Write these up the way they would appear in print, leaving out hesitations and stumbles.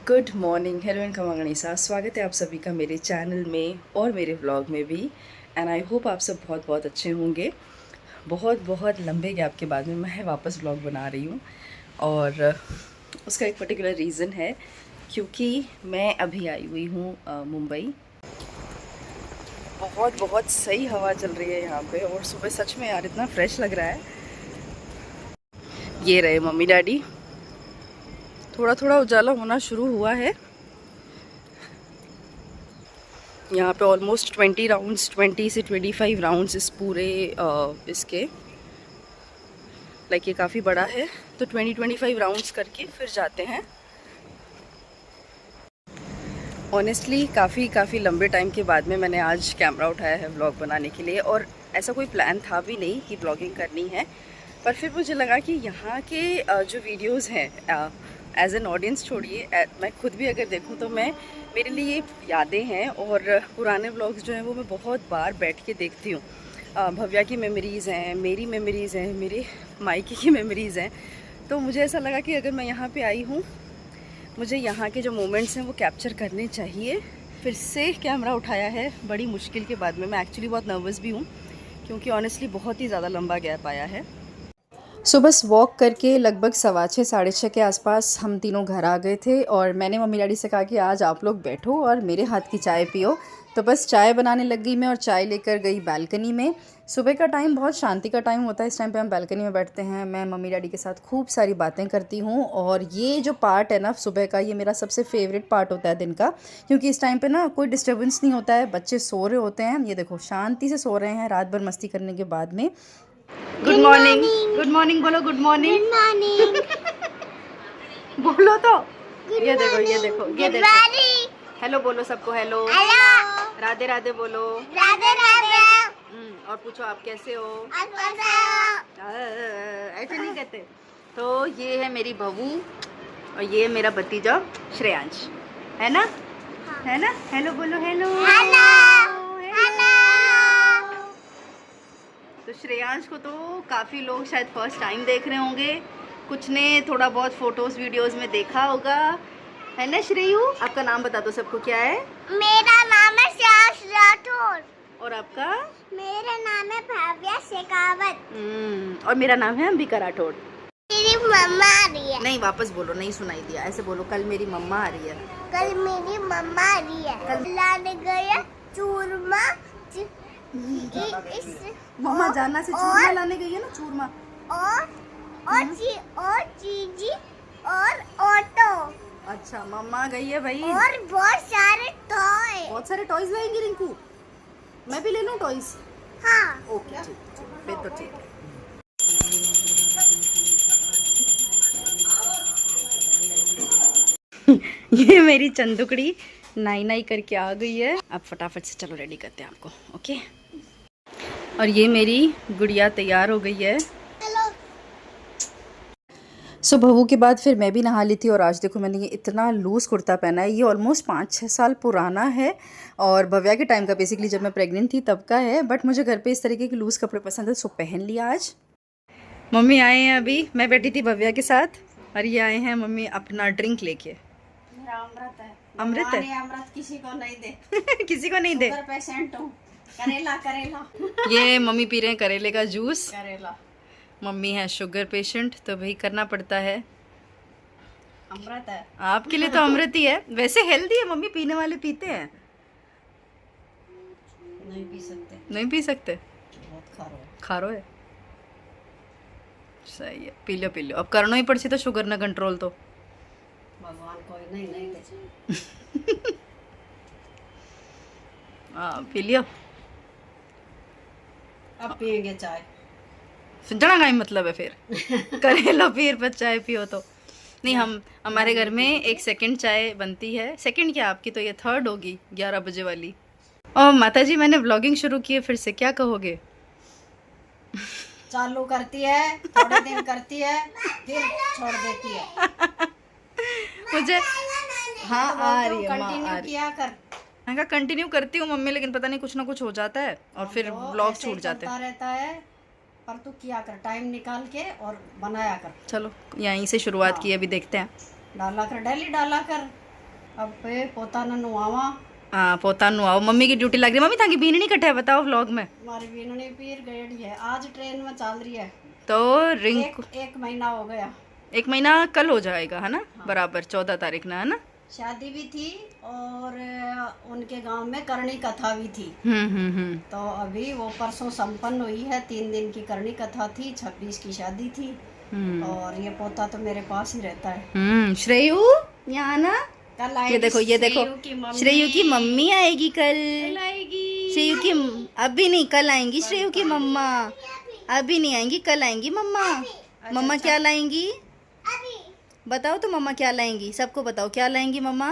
Good morning, hello and खमागणिसा। स्वागत है आप सभी का मेरे चैनल में और मेरे व्लॉग में भी। एंड आई होप आप सब बहुत बहुत अच्छे होंगे। बहुत बहुत लंबे गैप के बाद में मैं वापस व्लॉग बना रही हूँ और उसका एक पर्टिकुलर रीज़न है क्योंकि मैं अभी आई हुई हूँ मुंबई। बहुत बहुत सही हवा चल रही है यहाँ पे और सुबह सच में यार इतना फ्रेश लग रहा है। ये रहे मम्मी डैडी। थोड़ा थोड़ा उजाला होना शुरू हुआ है। यहाँ पे ऑलमोस्ट 20 राउंड्स, 20 से 25 राउंड्स इस पूरे इसके लाइक ये काफ़ी बड़ा है, तो 20-25 राउंड्स करके फिर जाते हैं। ऑनेस्टली काफ़ी लंबे टाइम के बाद में मैंने आज कैमरा उठाया है व्लॉग बनाने के लिए, और ऐसा कोई प्लान था भी नहीं कि व्लॉगिंग करनी है, पर फिर मुझे लगा कि यहाँ के जो वीडियोज़ हैं एज एन ऑडियंस छोड़िए, मैं खुद भी अगर देखूँ तो मेरे लिए यादें हैं और पुराने व्लॉग्स जो हैं वो मैं बहुत बार बैठ के देखती हूँ। भव्या की मेमोरीज़ हैं, मेरी मेमोरीज़ हैं, मेरे मायके की मेमोरीज़ हैं। तो मुझे ऐसा लगा कि अगर मैं यहाँ पे आई हूँ, मुझे यहाँ के जो मोमेंट्स हैं वो कैप्चर करने चाहिए। फिर से कैमरा उठाया है बड़ी मुश्किल के बाद में। मैं एक्चुअली बहुत नर्वस भी हूँ क्योंकि ऑनेस्टली बहुत ही ज़्यादा लंबा गैप आया है। सो बस वॉक करके लगभग 6:15 साढ़े 6 के आसपास हम तीनों घर आ गए थे और मैंने मम्मी डैडी से कहा कि आज आप लोग बैठो और मेरे हाथ की चाय पियो। तो बस चाय बनाने लग गई मैं और चाय लेकर गई बालकनी में। सुबह का टाइम बहुत शांति का टाइम होता है, इस टाइम पे हम बालकनी में बैठते हैं। मैं मम्मी डैडी के साथ खूब सारी बातें करती हूँ और ये जो पार्ट है ना सुबह का, ये मेरा सबसे फेवरेट पार्ट होता है दिन का, क्योंकि इस टाइम पे ना कोई डिस्टर्बेंस नहीं होता है, बच्चे सो रहे होते हैं। ये देखो शांति से सो रहे हैं रात भर मस्ती करने के बाद में। गुड मॉर्निंग, गुड मॉर्निंग बोलो, गुड मॉर्निंग, गुड मॉर्निंग बोलो तो। ये देखो ये देखो ये देखो, हेलो बोलो सबको, हेलो, राधे राधे बोलो, राधे राधे। और पूछो आप कैसे हो, ऐसे नहीं कहते। तो ये है मेरी बहू और ये है मेरा भतीजा श्रेयांश, है ना? है ना? हेलो बोलो, हेलो हेलो। तो श्रेयांश को तो काफ़ी लोग शायद फर्स्ट टाइम देख रहे होंगे, कुछ ने थोड़ा बहुत फोटोज वीडियोस में देखा होगा, है ना श्रेयू? आपका नाम बता दो सबको, क्या है? मेरा नाम है श्रेयांश राठौर। और आपका? मेरा नाम है भव्या शेखावत। और मेरा नाम है अंबिका राठौर। मेरी मम्मा आ रही है। नहीं, वापस बोलो, नहीं सुनाई दिया, ऐसे बोलो, कल मेरी मम्मा आ रही है। कल मेरी मम्मा आ रही है। कल लाने गए चूरमा। मम्मा जाना से चूरमा लाने गई है ना, चूरमा। और चीजी और ऑटो। अच्छा, मम्मा गई है भाई। और बहुत सारे टॉयज लाएंगी रिंकू। मैं भी ले लूं टॉयज? हाँ। ओके ठीक, फिर तो ठीक है। ये मेरी चंदुकड़ी नाई नाई करके आ गई है। अब फटाफट से चलो रेडी करते हैं आपको, ओके? और ये मेरी गुड़िया तैयार हो गई है। सो बहू के बाद फिर मैं भी नहा ली थी और आज देखो मैंने ये इतना लूज़ कुर्ता पहना है। ये ऑलमोस्ट 5-6 साल पुराना है और भव्या के टाइम का, बेसिकली जब मैं प्रेग्नेंट थी तब का है, बट मुझे घर पे इस तरीके के लूज़ कपड़े पसंद है, सो पहन लिया आज। मम्मी आए हैं अभी, मैं बैठी थी भव्या के साथ और ये आए हैं मम्मी अपना ड्रिंक लेके। मेरा अमृत है। अमृत है? अमृत किसी को नहीं दे। किसी को नहीं दे। पेशेंट हूँ। करेला करेला। ये मम्मी पी रहे हैं करेले का जूस। करेला। मम्मी है शुगर पेशेंट, तो भाई करना पड़ता है। अमृत है आपके लिए तो अमृत ही है, वैसे हेल्दी है, मम्मी पीने वाले पीते हैं। नहीं पी सकते। नहीं पी सकते? बहुत खारो है। सही है, पी लो पी लो। अब करना ही पड़सी तो शुगर ना कंट्रोल तो। भगवान कोई नहीं दे। हाँ पी लियो। अब पियेंगे चाय। सुनना का ही मतलब है फिर करेला फिर पर चाय पियो तो नहीं। हमारे घर में एक सेकंड चाय बनती है। सेकंड क्या, आपकी तो ये थर्ड होगी 11 बजे वाली। और माताजी मैंने व्लॉगिंग शुरू की है फिर से, क्या कहोगे? चालू करती है, थोड़े दिन करती है, फिर छोड़ देती है। मुझे हाँ आ रही है, कंटिन्यू किया कर। मैं कहा कंटिन्यू करती हूँ मम्मी, लेकिन पता नहीं कुछ ना कुछ हो जाता है और फिर व्लॉग छूट जाते हैं। रहता है, पर तू किया कर, टाइम निकाल के और बनाया कर। चलो यहीं से शुरुआत की, अभी देखते हैं। डाला कर, डेली डाला कर। अब पे पोता न नुआवा। हाँ पोता नुआओ, मम्मी की ड्यूटी लग रही है। मम्मी थाकी बीन नहीं कटे बताओ व्लॉग में। हमारी बीननी पीर गई है, आज ट्रेन में चल रही है। तो रिंकू एक महीना हो गया। 1 महीना कल हो जाएगा है ना? हाँ। बराबर 14 तारीख ना, है ना? शादी भी थी और उनके गांव में करनी कथा भी थी। तो अभी वो परसों संपन्न हुई है। 3 दिन की करनी कथा थी, 26 की शादी थी। और ये पोता तो मेरे पास ही रहता है। श्रेयू यहाँ ना, कल ये देखो श्रेयू की मम्मी आएगी कल। आएगी श्रेयू की अभी नहीं, कल आएंगी श्रेयू की मम्मा। अभी नहीं आएंगी, कल आएंगी मम्मा। मम्मा क्या लाएंगी बताओ तो, मम्मा क्या लाएंगी? सबको बताओ क्या लाएंगी मम्मा।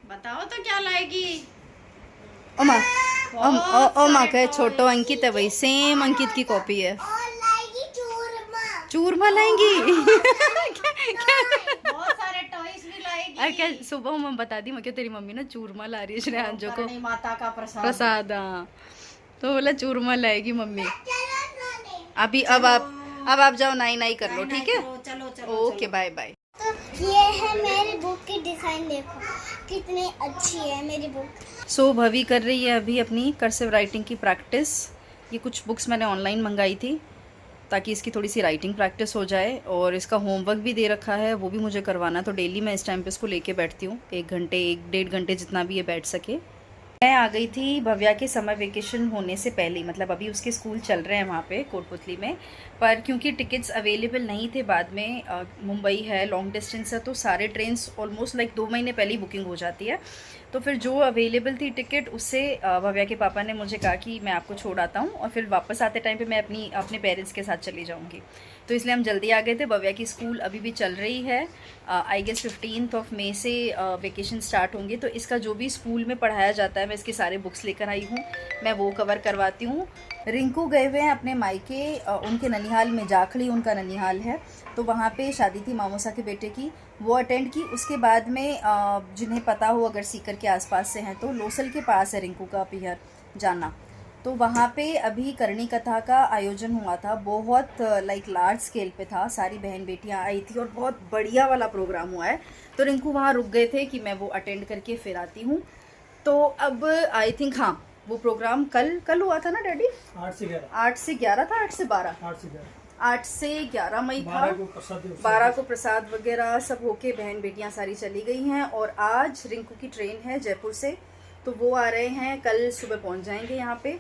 बताओ तो क्या लाएगी। ओमा ओमा कहे छोटो अंकित है, वही सेम अंकित की कॉपी है। चूरमा लाएंगी। बहुत सारे टॉयज भी लाएगी। अरे क्या सुबह मैं बता दी, मैं क्या तेरी मम्मी ना चूरमा ला रही है श्रेयांजो को, माता का प्रसाद। हाँ तो बोला चूरमा लाएगी मम्मी। अभी अब आप जाओ, नाई नाई कर लो, ठीक है? चलो ओके बाय बाय। तो ये है मेरी बुक की डिज़ाइन, देखो कितनी अच्छी है मेरी बुक। सो भवी कर रही है अभी अपनी कर्सिव राइटिंग की प्रैक्टिस। ये कुछ बुक्स मैंने ऑनलाइन मंगाई थी ताकि इसकी थोड़ी सी राइटिंग प्रैक्टिस हो जाए, और इसका होमवर्क भी दे रखा है, वो भी मुझे करवाना। तो डेली मैं इस टाइम पे इसको लेके बैठती हूँ, 1 घंटे 1-1.5 घंटे जितना भी ये बैठ सके। मैं आ गई थी भव्या के समर वेकेशन होने से पहले, मतलब अभी उसके स्कूल चल रहे हैं वहाँ पे कोटपुतली में, पर क्योंकि टिकट्स अवेलेबल नहीं थे बाद में, मुंबई है, लॉन्ग डिस्टेंस है, तो सारे ट्रेन्स ऑलमोस्ट लाइक 2 महीने पहले ही बुकिंग हो जाती है। तो फिर जो अवेलेबल थी टिकट, उससे भव्या के पापा ने मुझे कहा कि मैं आपको छोड़ आता हूँ और फिर वापस आते टाइम पे मैं अपने पेरेंट्स के साथ चली जाऊँगी। तो इसलिए हम जल्दी आ गए थे। भव्या की स्कूल अभी भी चल रही है, आई गेस 15 मई से वेकेशन स्टार्ट होंगे। तो इसका जो भी स्कूल में पढ़ाया जाता है, मैं इसके सारे बुक्स लेकर आई हूँ, मैं वो कवर करवाती हूँ। रिंकू गए हुए हैं अपने मायके, उनके ननिहाल में, जाखड़ी उनका ननिहाल है, तो वहाँ पे शादी थी मामोसा के बेटे की, वो अटेंड की। उसके बाद में जिन्हें पता हो अगर सीकर के आसपास से हैं तो लोसल के पास है रिंकू का पिहर जाना, तो वहाँ पे अभी करनी कथा का आयोजन हुआ था। बहुत लाइक लार्ज स्केल पे था, सारी बहन बेटियाँ आई थी और बहुत बढ़िया वाला प्रोग्राम हुआ है। तो रिंकू वहाँ रुक गए थे कि मैं वो अटेंड करके फिर आती हूँ। तो अब आई थिंक हाँ वो प्रोग्राम कल हुआ था ना डैडी? 8 से 11 था, 8 से 12, 8 से 11 मई था। 12 को प्रसाद वगैरह सब होके बहन बेटियां सारी चली गई हैं। और आज रिंकू की ट्रेन है जयपुर से, तो वो आ रहे हैं, कल सुबह पहुंच जाएंगे यहाँ पे।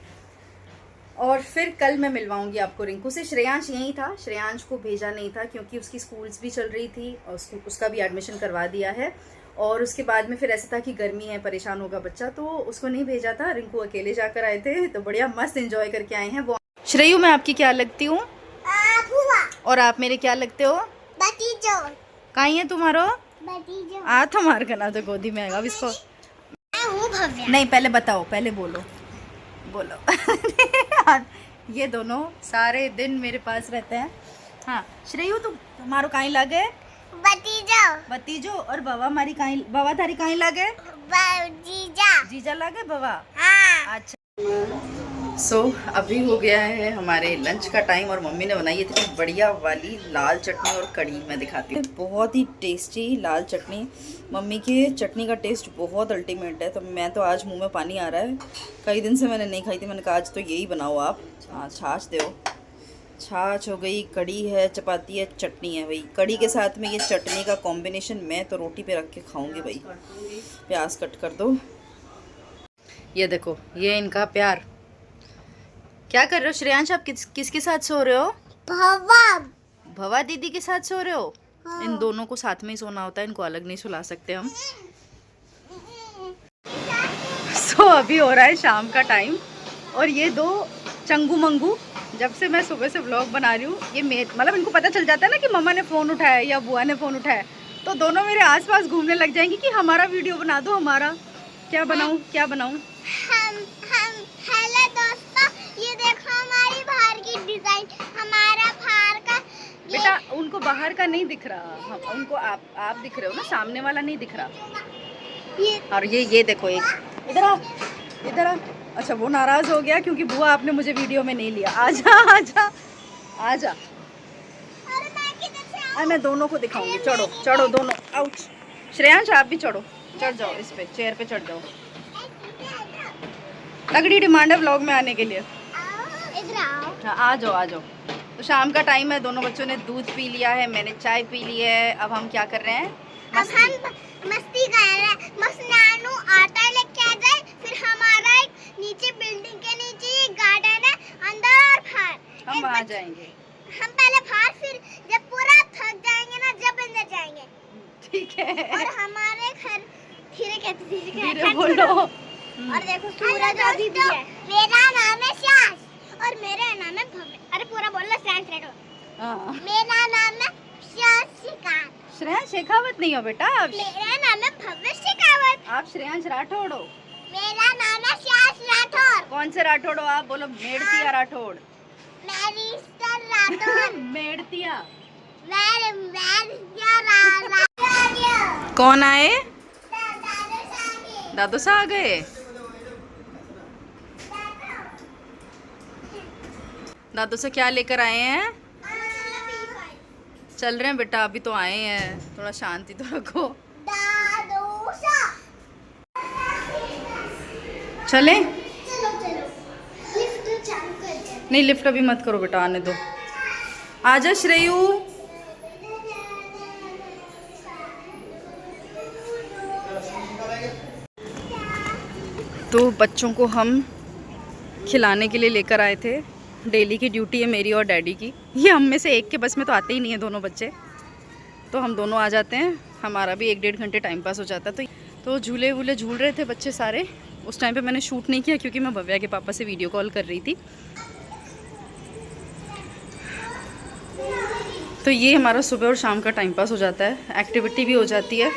और फिर कल मैं मिलवाऊंगी आपको रिंकू से। श्रेयांश यहीं था, श्रेयांश को भेजा नहीं था क्योंकि उसकी स्कूल्स भी चल रही थी और उसका भी एडमिशन करवा दिया है। और उसके बाद में फिर ऐसा था कि गर्मी है, परेशान होगा बच्चा, तो उसको नहीं भेजा था। रिंकू अकेले जाकर आए थे, तो बढ़िया मस्त एंजॉय करके आए हैं वो। श्रेयू मैं आपकी क्या लगती हूँ? और आप मेरे क्या लगते हो? भतीजो। कहीं है तुम्हारो? भतीजो। आ तुम्हार गला तो गोदी में आएगा इसको। मैं हूँ भव्या। नहीं पहले बताओ, पहले बोलो ये दोनों सारे दिन मेरे पास रहते हैं। हाँ श्रेयू तुम्हारो कहीं लागे? भतीजो। और बवा हमारी कहीं, बवा थारी कहीं लागे? जीजा लागे बवा। हाँ। अच्छा सो अभी हो गया है हमारे लंच का टाइम और मम्मी ने बनाई है इतनी बढ़िया वाली लाल चटनी और कढ़ी। मैं दिखाती हूँ, बहुत ही टेस्टी लाल चटनी। मम्मी की चटनी का टेस्ट बहुत अल्टीमेट है, तो मैं तो आज मुंह में पानी आ रहा है। कई दिन से मैंने नहीं खाई थी, मैंने कहा आज तो यही बनाओ आप। हाँ छाछ दो, छाछ हो गई, कढ़ी है, चपाती है, चटनी है। भाई कढ़ी के साथ में ये चटनी का कॉम्बिनेशन मैं तो रोटी पे रख के खाऊंगी। भाई प्याज कट कर दो। ये देखो ये इनका प्यार। क्या कर रहे हो श्रेयांश? आप किसके साथ सो रहे हो? भवा दीदी के साथ सो रहे हो? हाँ। इन दोनों को साथ में ही सोना होता है, इनको अलग नहीं सुला सकते हम। सो अभी हो रहा है शाम का टाइम और ये दो चंगू मंगू, जब से मैं सुबह से व्लॉग बना रही हूँ, ये मतलब इनको पता चल जाता है ना कि मम्मा ने फ़ोन उठाया या बुआ ने फ़ोन उठाया, तो दोनों मेरे आसपास घूमने लग जाएंगी कि हमारा वीडियो बना दो, हमारा। क्या बनाऊँ? हेलो दोस्तों, ये देखो हमारी बाहर की डिजाइन, हमारा बाहर का बेटा उनको बाहर का नहीं दिख रहा, हम उनको आप दिख रहे हो ना, सामने वाला नहीं दिख रहा। और ये देखो एक इधर आ। अच्छा वो नाराज हो गया क्योंकि बुआ आपने मुझे वीडियो में नहीं लिया। आजा। अरे मैं दोनों को दिखाऊंगी। चढ़ो दोनों। आउट श्रेयांश आप भी चढ़ो, चढ़ जाओ इस पे, चेयर पे चढ़ जाओ। तगड़ी डिमांड है व्लॉग में आने के लिए। इधर आओ। हाँ आ जाओ आ जाओ। तो शाम का टाइम है, दोनों बच्चों ने दूध पी लिया है, मैंने चाय पी ली है। अब हम क्या कर रहे हैं? अब हम मस्ती कर रहे हैं। मस्त नानू आटा लेके आ जाए, फिर हमारा एक नीचे बिल्डिंग के नीचे एक गार्डन है, अंदर और बाहर हम वहाँ जाएंगे। हम पहले बाहर, फिर जब पूरा थक जाएंगे ना, जब अंदर जाएंगे। ठीक है। और हमारे घर धीरे कहते धीरे बोलो। और देखो सूरज अभी भी है। मेरा नाम है श्यास और मेरा नाम है भव्य। अरे पूरा बोलना श्यास रेडो। हाँ। मेरा नाम है श्यास शेखावत। श्रेयांश शेखावत नहीं हो बेटा आप। मेरा नाम है भव्य शेखावत। आप श्रेयांश राठौड़ हो। मेरा नाम है श्यास राठौड़। कौन से राठौड़ हो आप? बोलो। मेड़तिया राठौड़। मैरिस्टर राठौड़। मेड़तिया। मैरिस्टर कौन आए? दादू सा आ गए। दादू से क्या लेकर आए हैं? चल रहे हैं बेटा, अभी तो आए हैं, थोड़ा शांति तो रखो। चले? नहीं लिफ्ट अभी मत करो बेटा, आने दो। आजा श्रेयू। तो बच्चों को हम खिलाने के लिए लेकर आए थे। डेली की ड्यूटी है मेरी और डैडी की। ये हम में से एक के बस में तो आते ही नहीं है दोनों बच्चे, तो हम दोनों आ जाते हैं। हमारा भी 1-1.5 घंटे टाइम पास हो जाता है। तो झूले वूले झूल रहे थे बच्चे सारे। उस टाइम पे मैंने शूट नहीं किया क्योंकि मैं भव्या के पापा से वीडियो कॉल कर रही थी। तो ये हमारा सुबह और शाम का टाइम पास हो जाता है, एक्टिविटी भी हो जाती है।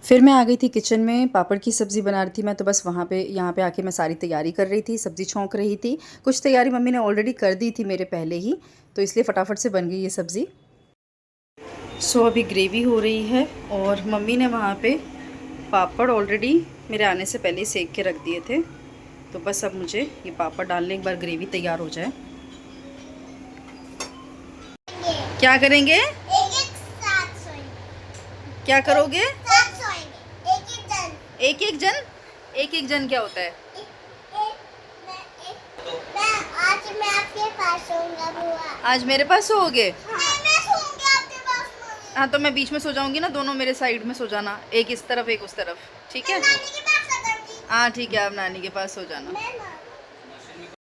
फिर मैं आ गई थी किचन में, पापड़ की सब्ज़ी बना रही थी मैं। तो बस यहाँ पे आके मैं सारी तैयारी कर रही थी, सब्ज़ी छौंक रही थी। कुछ तैयारी मम्मी ने ऑलरेडी कर दी थी मेरे पहले ही, तो इसलिए फटाफट से बन गई ये सब्ज़ी। सो अभी ग्रेवी हो रही है और मम्मी ने वहाँ पे पापड़ ऑलरेडी मेरे आने से पहले ही सेक के रख दिए थे। तो बस अब मुझे ये पापड़ डालने, एक बार ग्रेवी तैयार हो जाए। क्या करेंगे? क्या करोगे? एक एक जन? एक एक जन क्या होता है? आज मैं आपके पास सोऊंगा बुआ। आज मेरे पास सोओगे? मैं सोऊंगी आपके पास मम्मी। हाँ तो मैं बीच में सो जाऊंगी ना, दोनों मेरे साइड में सो जाना, एक इस तरफ एक उस तरफ, ठीक है? नानी के पास सो जाऊंगी। हाँ ठीक है, आप नानी के पास सो जाना। मैं